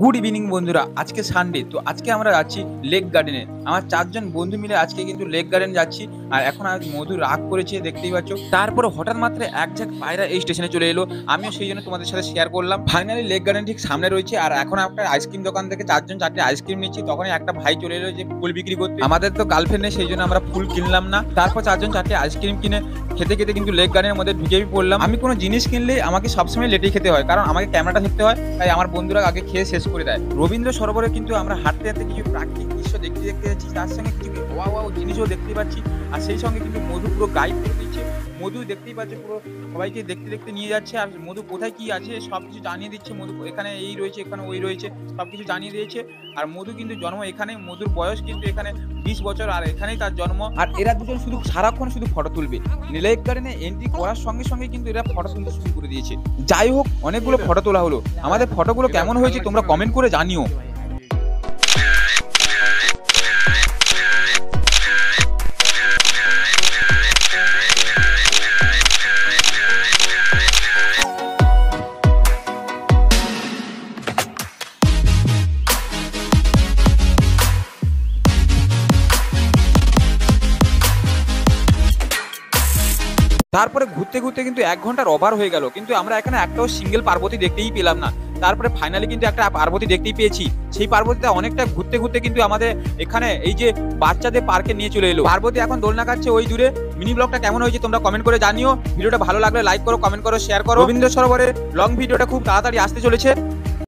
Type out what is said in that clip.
Good evening বন্ধুরা, আজকে Sunday. তো আজকে আমরা যাচ্ছি লেক গার্ডেনে। আমার 4 জন বন্ধু মিলে আজকে কিন্তু লেক গার্ডেন যাচ্ছি। আর এখন আজ মধু রাগ করেছে, দেখতেই পাচ্ছ। তারপরে হঠাৎ মাত্র এক ঝাঁক পায়রা এই স্টেশনে চলে এলো। আমিও সেই জন্য তোমাদের সাথে শেয়ার করলাম। ফাইনালি লেক গার্ডেন ঠিক সামনে রয়েছে। আর এখন একটা আইসক্রিম দোকান থেকে 4 জন 4টে আইসক্রিম নিচ্ছি। তখনই একটা ভাই চলে এলো যে ফুল বিক্রি করতে। আমাদের তো গার্লফ্রেন্ড নেই, সেই জন্য আমরা ফুল কিনলাম না। তারপর 4 জন 4টে আইসক্রিম কিনে খেতে খেতে কিন্তু লেক গার্ডেনের মধ্যে ঢুকেই পড়লাম। আমি কোনো জিনিস কিনলে আমাকে সবসময় লেটেই খেতে হয়, কারণ আমাকে ক্যামেরাটা দেখতে হয়। তাই আমার বন্ধুরা আগে খেয়ে শেষ করে দেয়। রবীন্দ্র সরোবরে কিন্তু আমরা হাঁটতে হাঁটতে কিছু প্রাকৃতিক দৃশ্য দেখতে যাচ্ছি, তার সঙ্গে কিছু ওয়াও জিনিসও দেখতে পাচ্ছি। আর সেই সঙ্গে কিন্তু মধু পুরো গাইড করে দিচ্ছে। মধু দেখতেই পাচ্ছে, পুরো সবাইকে দেখতে দেখতে নিয়ে যাচ্ছে। আর মধু কোথায় কি আছে সবকিছু জানিয়ে দিচ্ছে। মধু এখানে এই রয়েছে, এখানে ওই রয়েছে, সবকিছু জানিয়ে দিয়েছে। আর মধু কিন্তু জন্ম এখানে, মধুর বয়স কিন্তু এখানে 20 বছর, আর এখানেই তার জন্ম। আর এরা দুজন শুধু সারাক্ষণ শুধু ফটো তুলবে। লেক গার্ডেনে এন্ট্রি করার সঙ্গে সঙ্গে কিন্তু এরা ফটো তুলতে শুরু করে দিয়েছে। যাই হোক, অনেকগুলো ফটো তোলা হলো। আমাদের ফটোগুলো কেমন হয়েছে তোমরা কমেন্ট করে জানিও। তারপরে ঘুরতে ঘুরতে কিন্তু 1 ঘন্টার ওভার হয়ে গেল, কিন্তু আমরা এখানে একটাও সিঙ্গেল পার্বতী দেখতেই পেলাম না। তারপরে ফাইনালি কিন্তু একটা পার্বতী দেখতেই পেয়েছি। সেই পার্বতীটা অনেকটা ঘুরতে ঘুরতে কিন্তু আমাদের এখানে এই যে বাচ্চাদের পার্কে নিয়ে চলে এলো। পার্বতী এখন দোলনা খাচ্ছে ওই দূরে। মিনি ব্লগটা কেমন হয়েছে তোমরা কমেন্ট করে জানিও। ভিডিওটা ভালো লাগলে লাইক করো, কমেন্ট করো, শেয়ার করো। রবীন্দ্র সরোবরে লং ভিডিওটা খুব তাড়াতাড়ি আসতে চলেছে।